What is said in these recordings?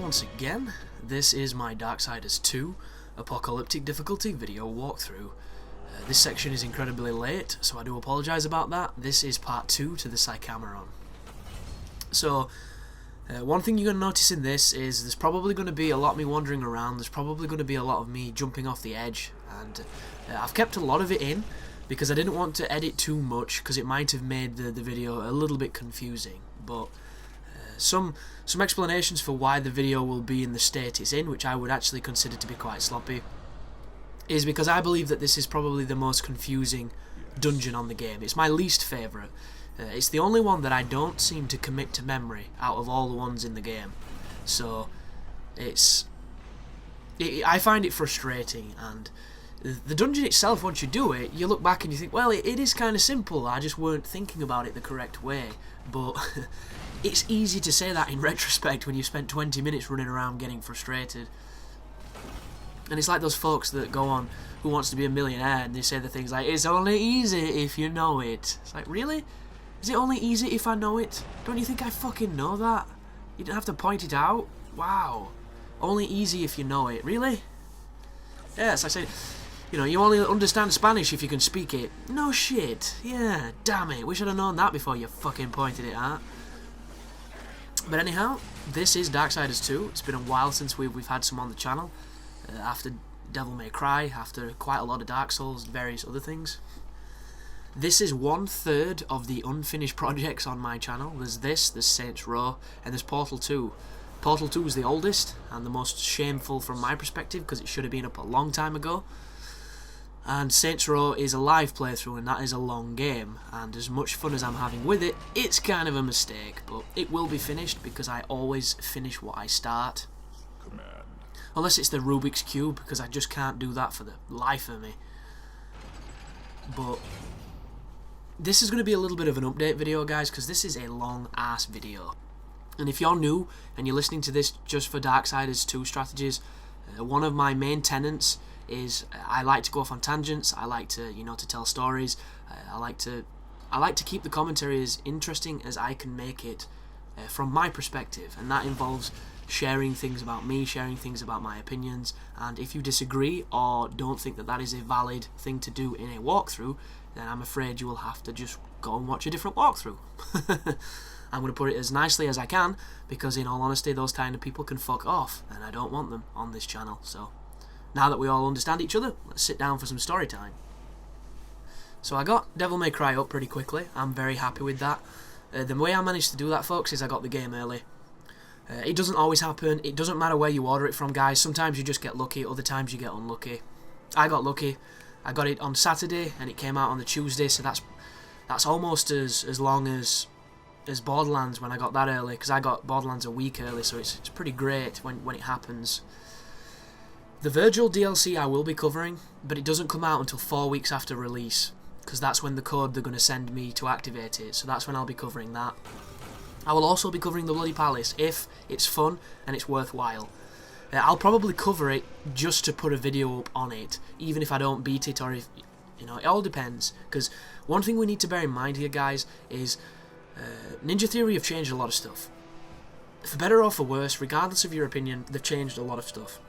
once again. This is my Darksiders 2 Apocalyptic difficulty video walkthrough. This section is incredibly late, so I do apologise about that. This is part 2 to the Psychemaron. So, one thing you're going to notice in this is there's probably going to be a lot of me wandering around, there's probably going to be a lot of me jumping off the edge, and I've kept a lot of it in because I didn't want to edit too much because it might have made the video a little bit confusing, but some explanations for why the video will be in the state it's in, which I would actually consider to be quite sloppy, is because I believe that this is probably the most confusing dungeon on the game. It's my least favourite. It's the only one that I don't seem to commit to memory out of all the ones in the game. So I find it frustrating, and the dungeon itself, once you do it, you look back and you think, well, it is kind of simple, I just weren't thinking about it the correct way. But it's easy to say that in retrospect when you've spent 20 minutes running around getting frustrated. And it's like those folks that go on Who Wants to Be a Millionaire and they say the things like, it's only easy if you know it. It's like, really? Is it only easy if I know it? Don't you think I fucking know that? You didn't have to point it out? Wow. Only easy if you know it. Really? Yes, I said, you know, you only understand Spanish if you can speak it. No shit. Yeah, damn it. We should have known that before you fucking pointed it out. But anyhow, this is Darksiders 2. It's been a while since we've had some on the channel. After Devil May Cry, after quite a lot of Dark Souls, various other things. This is 1/3 of the unfinished projects on my channel. There's Saints Row, and there's Portal 2. Portal 2 is the oldest, and the most shameful from my perspective, because it should have been up a long time ago. And Saints Row is a live playthrough, and that is a long game, and as much fun as I'm having with it, it's kind of a mistake, but it will be finished, because I always finish what I start. Unless it's the Rubik's Cube, because I just can't do that for the life of me. But this is going to be a little bit of an update video, guys, because this is a long-ass video. And if you're new, and you're listening to this just for Darksiders 2 strategies, one of my main tenets is I like to go off on tangents, I like to, you know, to tell stories, I like to keep the commentary as interesting as I can make it from my perspective, and that involves sharing things about me, sharing things about my opinions, and if you disagree or don't think that that is a valid thing to do in a walkthrough, then I'm afraid you will have to just go and watch a different walkthrough. I'm going to put it as nicely as I can, because in all honesty those kind of people can fuck off, and I don't want them on this channel. So now that we all understand each other, let's sit down for some story time. So I got Devil May Cry up pretty quickly. I'm very happy with that. The way I managed to do that, folks, is I got the game early. It doesn't always happen. It doesn't matter where you order it from, guys. Sometimes you just get lucky, other times you get unlucky. I got lucky. I got it on Saturday and it came out on the Tuesday, so that's almost as long as Borderlands when I got that early, because I got Borderlands a week early, so it's pretty great when it happens. The Virgil DLC I will be covering, but it doesn't come out until 4 weeks after release, because that's when the code they're going to send me to activate it, so that's when I'll be covering that. I will also be covering the Bloody Palace if it's fun and it's worthwhile. I'll probably cover it just to put a video up on it, even if I don't beat it, or if, you know, it all depends. Because one thing we need to bear in mind here, guys, is Ninja Theory have changed a lot of stuff. For better or for worse, regardless of your opinion, they've changed a lot of stuff.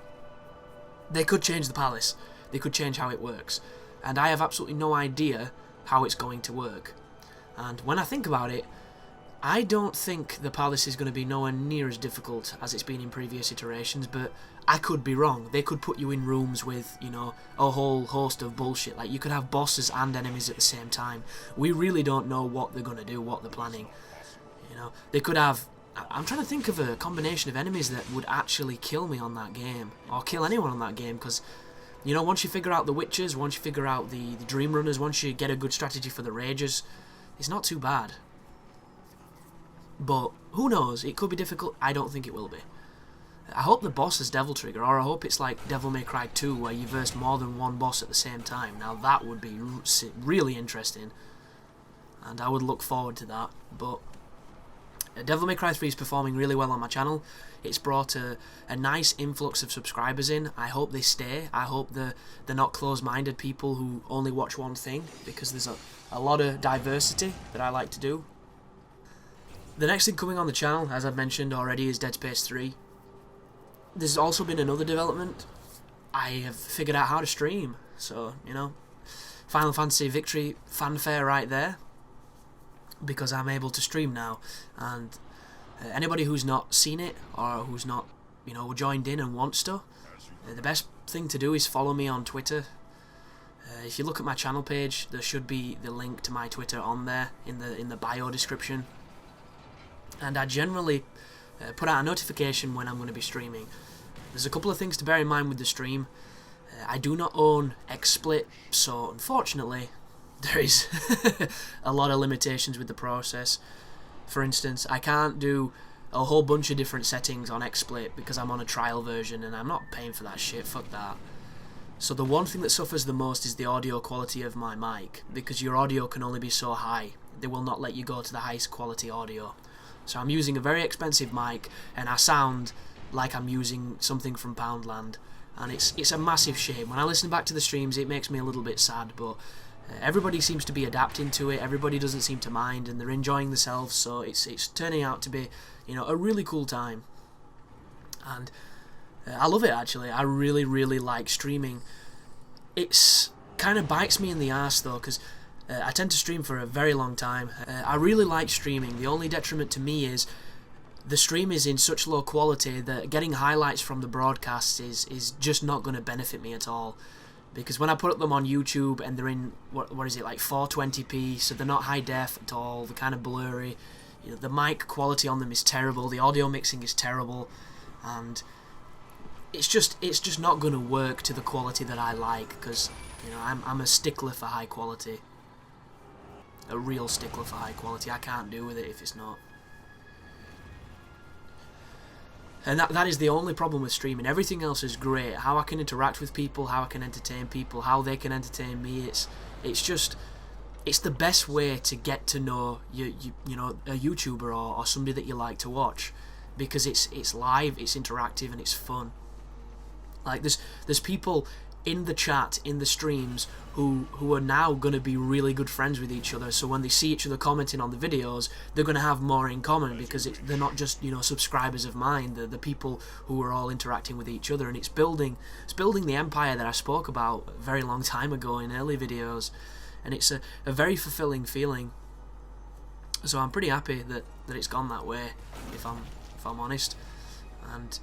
They could change the palace, they could change how it works, and I have absolutely no idea how it's going to work. And when I think about it, I don't think the palace is going to be nowhere near as difficult as it's been in previous iterations, but I could be wrong. They could put you in rooms with, you know, a whole host of bullshit. Like, you could have bosses and enemies at the same time. We really don't know what they're going to do, what they're planning. You know, they could have... I'm trying to think of a combination of enemies that would actually kill me on that game, or kill anyone on that game, because, you know, once you figure out the witches, once you figure out the dream runners, once you get a good strategy for the ragers, it's not too bad. But who knows, it could be difficult. I don't think it will be. I hope the boss is Devil Trigger, or I hope it's like Devil May Cry 2 where you verse more than one boss at the same time. Now that would be really interesting, and I would look forward to that. But Devil May Cry 3 is performing really well on my channel. It's brought a nice influx of subscribers in. I hope they stay. I hope they're not closed-minded people who only watch one thing, because there's a lot of diversity that I like to do. The next thing coming on the channel, as I've mentioned already, is Dead Space 3. there's also been another development. I have figured out how to stream. So, you know, Final Fantasy Victory fanfare right there, because I'm able to stream now. And anybody who's not seen it, or who's not, you know, joined in and wants to, the best thing to do is follow me on Twitter. If you look at my channel page, there should be the link to my Twitter on there in the bio description. And I generally put out a notification when I'm going to be streaming. There's a couple of things to bear in mind with the stream. I do not own XSplit, so unfortunately there is a lot of limitations with the process. For instance, I can't do a whole bunch of different settings on XSplit because I'm on a trial version and I'm not paying for that shit, fuck that. So the one thing that suffers the most is the audio quality of my mic, because your audio can only be so high. They will not let you go to the highest quality audio. So I'm using a very expensive mic and I sound like I'm using something from Poundland, and it's a massive shame. When I listen back to the streams, it makes me a little bit sad, but everybody seems to be adapting to it, everybody doesn't seem to mind, and they're enjoying themselves, so it's turning out to be, you know, a really cool time. And I love it, actually. I really, really like streaming. It's kind of bites me in the ass though, because I tend to stream for a very long time. I really like streaming. The only detriment to me is the stream is in such low quality that getting highlights from the broadcasts is just not going to benefit me at all. Because when I put them on YouTube and they're in, what is it, like 420p, so they're not high def at all, they're kind of blurry. You know, the mic quality on them is terrible, the audio mixing is terrible, and it's just not going to work to the quality that I like, because, you know, I'm a stickler for high quality. A real stickler for high quality. I can't do with it if it's not. And that is the only problem with streaming. Everything else is great. How I can interact with people, how I can entertain people, how they can entertain me. It's the best way to get to know you know, a YouTuber or somebody that you like to watch, because it's live, it's interactive, and it's fun. Like there's people in the chat, in the streams, who are now going to be really good friends with each other, so when they see each other commenting on the videos, they're going to have more in common, because they're not just, you know, subscribers of mine, they're the people who are all interacting with each other, and it's building the empire that I spoke about a very long time ago in early videos, and it's a very fulfilling feeling. So I'm pretty happy that it's gone that way, if I'm honest. And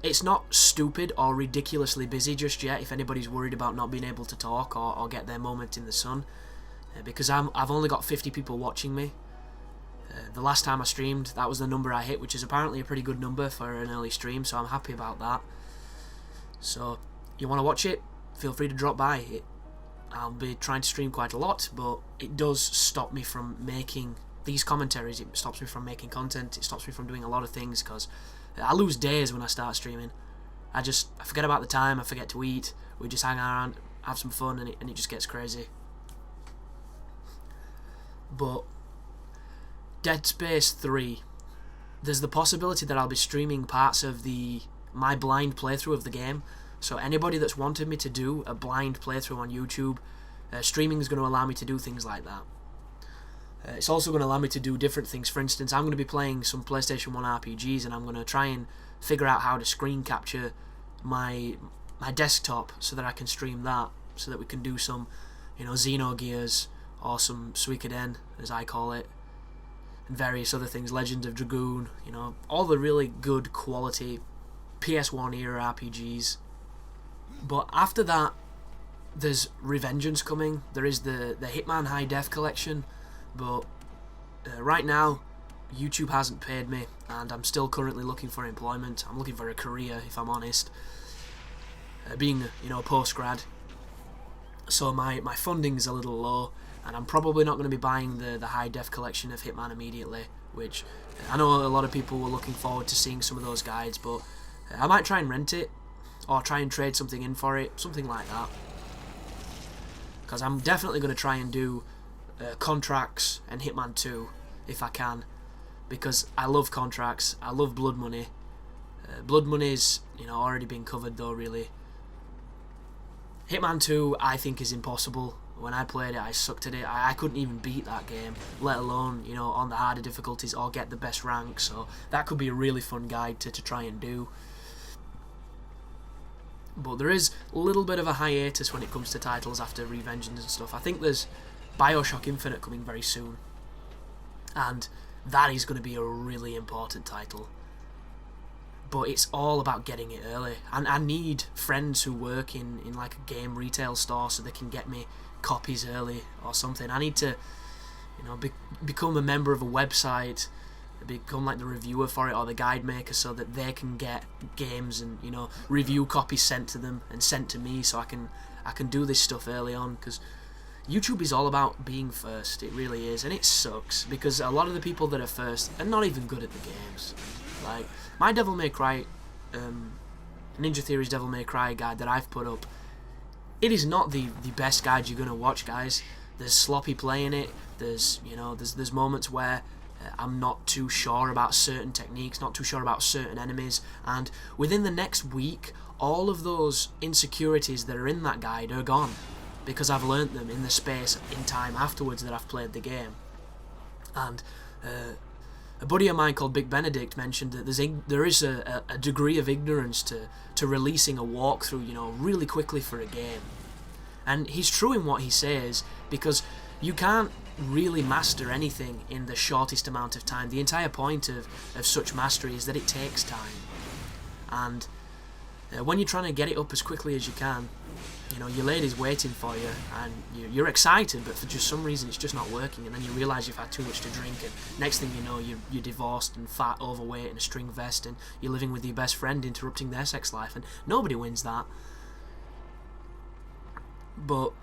it's not stupid or ridiculously busy just yet, if anybody's worried about not being able to talk or get their moment in the sun, because I've only got 50 people watching me. The last time I streamed, that was the number I hit, which is apparently a pretty good number for an early stream, so I'm happy about that. So, you want to watch it, feel free to drop by. I'll be trying to stream quite a lot, but it does stop me from making these commentaries, it stops me from making content, it stops me from doing a lot of things, because I lose days when I start streaming. I forget about the time, I forget to eat, we just hang around, have some fun, and it just gets crazy. But Dead Space 3, there's the possibility that I'll be streaming parts of my blind playthrough of the game. So anybody that's wanted me to do a blind playthrough on YouTube, streaming is going to allow me to do things like that. It's also going to allow me to do different things. For instance, I'm going to be playing some PlayStation 1 RPGs, and I'm going to try and figure out how to screen capture my desktop so that I can stream that, so that we can do some, you know, Xenogears or some Suikoden, as I call it, and various other things, Legend of Dragoon, you know, all the really good quality PS1 era RPGs. But after that, there's Revengeance coming. There is the Hitman High Def collection, but right now YouTube hasn't paid me, and I'm still currently looking for employment. I'm looking for a career, if I'm honest, being, you know, a post-grad. So my funding's a little low, and I'm probably not going to be buying the High Def collection of Hitman immediately, which I know a lot of people were looking forward to seeing some of those guides, but I might try and rent it, or try and trade something in for it, something like that. Because I'm definitely going to try and do Contracts and Hitman 2 if I can, because I love Contracts, I love Blood Money. Blood Money's, you know, already been covered though, really. Hitman 2 I think is impossible. When I played it, I sucked at it. I couldn't even beat that game, let alone, you know, on the harder difficulties or get the best rank. So that could be a really fun guide to try and do. But there is a little bit of a hiatus when it comes to titles after Revengeance and stuff. I think there's Bioshock Infinite coming very soon, and that is going to be a really important title. But it's all about getting it early, and I need friends who work in like a game retail store so they can get me copies early or something. I need to, you know, become a member of a website, become like the reviewer for it or the guide maker, so that they can get games and, you know, review copies sent to them and sent to me, so I can do this stuff early on, because YouTube is all about being first. It really is, and it sucks because a lot of the people that are first are not even good at the games. Like my Devil May Cry, Ninja Theory's Devil May Cry guide that I've put up, it is not the best guide you're gonna watch, guys. There's sloppy play in it. There's, you know, there's moments where I'm not too sure about certain techniques, not too sure about certain enemies, and within the next week, all of those insecurities that are in that guide are gone, because I've learnt them in the space in time afterwards that I've played the game. And a buddy of mine called Big Benedict mentioned that there is a degree of ignorance to releasing a walkthrough, you know, really quickly for a game. And he's true in what he says, because you can't really master anything in the shortest amount of time. The entire point of such mastery is that it takes time. And when you're trying to get it up as quickly as you can, you know, your lady's waiting for you, and you're excited, but for just some reason it's just not working, and then you realise you've had too much to drink, and next thing you know, you're divorced and fat, overweight, in a string vest, and you're living with your best friend, interrupting their sex life, and nobody wins that. But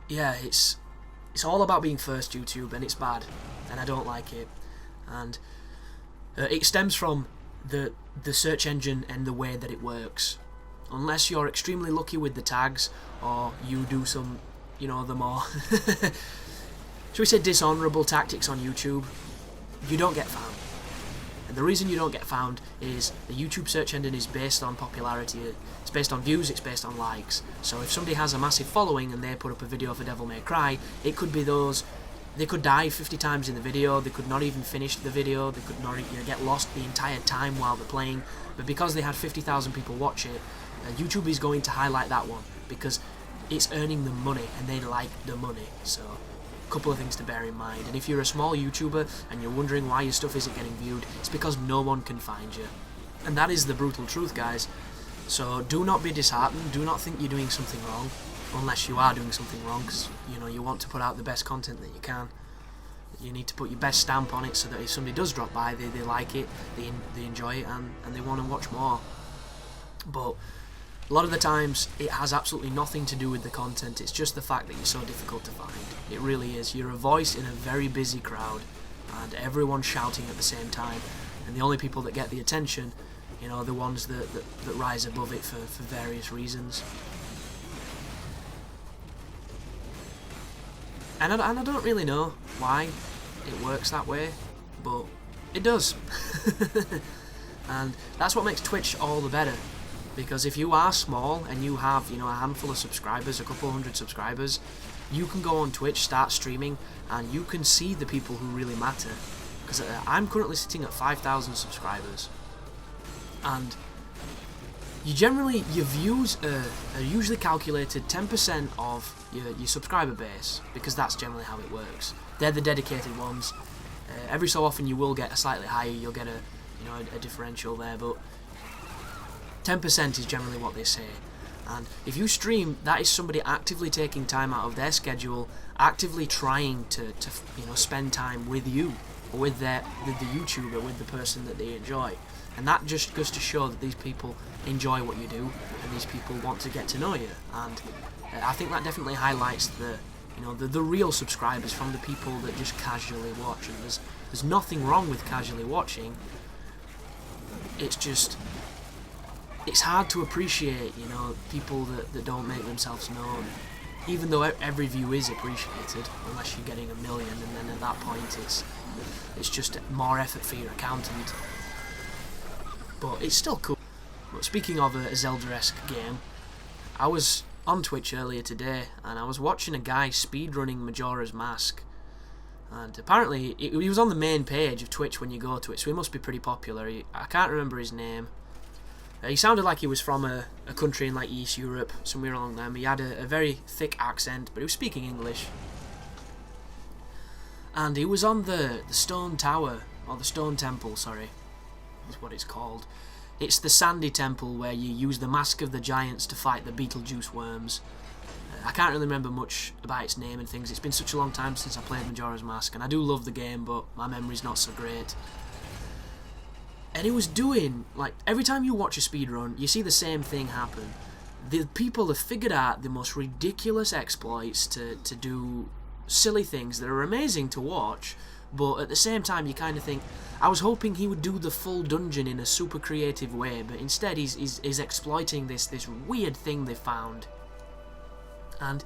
yeah, it's all about being first, YouTube, and it's bad, and I don't like it. And it stems from the search engine and the way that it works. Unless you're extremely lucky with the tags, or you do some, you know, the more shall we say dishonourable tactics on YouTube, you don't get found. And the reason you don't get found is the YouTube search engine is based on popularity. It's based on views, it's based on likes. So if somebody has a massive following and they put up a video for Devil May Cry, it could be those, they could die 50 times in the video, they could not even finish the video, they could not, you know, get lost the entire time while they're playing, but because they had 50,000 people watch it, YouTube is going to highlight that one because it's earning them money and they like the money. So a couple of things to bear in mind. And if you're a small YouTuber and you're wondering why your stuff isn't getting viewed, it's because no one can find you. And that is the brutal truth, guys. So do not be disheartened, do not think you're doing something wrong, unless you are doing something wrong, because, you know, you want to put out the best content that you can. You need to put your best stamp on it so that if somebody does drop by, they like it, they enjoy it, and they want to watch more. But a lot of the times, it has absolutely nothing to do with the content, it's just the fact that you're so difficult to find. It really is. You're a voice in a very busy crowd, and everyone's shouting at the same time, and the only people that get the attention, you know, the ones that rise above it for various reasons. And I don't really know why it works that way, but it does. And that's what makes Twitch all the better. Because if you are small and you have, you know, a handful of subscribers, a couple hundred subscribers, you can go on Twitch, start streaming, and you can see the people who really matter. Because I'm currently sitting at 5,000 subscribers, and your views are usually calculated 10% of your subscriber base, because that's generally how it works. They're the dedicated ones. Every so often you will get a slightly higher, you'll get a differential there, but 10% is generally what they say. And if you stream, that is somebody actively taking time out of their schedule, actively trying to you know, spend time with you, or with the YouTuber, with the person that they enjoy. And that just goes to show that these people enjoy what you do, and these people want to get to know you. And I think that definitely highlights the real subscribers from the people that just casually watch. And there's nothing wrong with casually watching. It's just, it's hard to appreciate, you know, people that don't make themselves known. Even though every view is appreciated, unless you're getting 1 million, and then at that point it's just more effort for your accountant. But it's still cool. But speaking of a Zelda-esque game, I was on Twitch earlier today, and I was watching a guy speedrunning Majora's Mask. And apparently, he was on the main page of Twitch when you go to it, so he must be pretty popular. I can't remember his name. He sounded like he was from a country in like East Europe, somewhere along there. He had a very thick accent, but he was speaking English. And he was on the stone tower, or the stone temple, sorry, is what it's called. It's the sandy temple where you use the Mask of the Giants to fight the Beetlejuice worms. I can't really remember much about its name and things. It's been such a long time since I played Majora's Mask, and I do love the game, but my memory's not so great. And he was doing, like, every time you watch a speedrun, you see the same thing happen. The people have figured out the most ridiculous exploits to do silly things that are amazing to watch, but at the same time you kind of think, I was hoping he would do the full dungeon in a super creative way, but instead he's exploiting this weird thing they found. And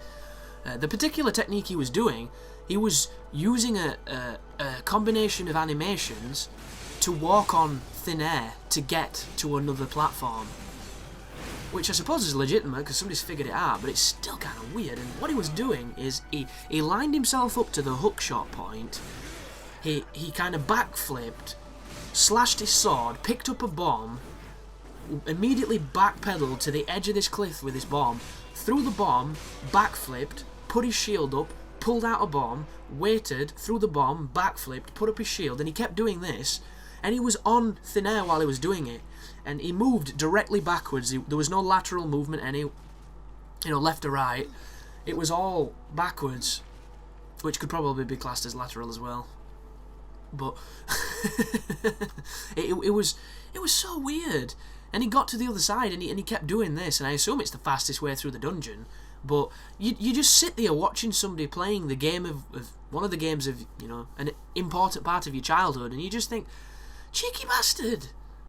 the particular technique he was doing, he was using a combination of animations to walk on thin air to get to another platform. Which I suppose is legitimate because somebody's figured it out, but it's still kind of weird. And what he was doing is he lined himself up to the hookshot point, he kind of backflipped, slashed his sword, picked up a bomb, immediately backpedaled to the edge of this cliff with his bomb, threw the bomb, backflipped, put his shield up, pulled out a bomb, waited, threw the bomb, backflipped, put up his shield, and he kept doing this, and he was on thin air while he was doing it, and he moved directly backwards. There was no lateral movement, any, left or right. It was all backwards, which could probably be classed as lateral as well. But it was so weird. And he got to the other side, and he kept doing this, and I assume it's the fastest way through the dungeon. But you just sit there watching somebody playing the game of one of the games of an important part of your childhood, and you just think, cheeky bastard,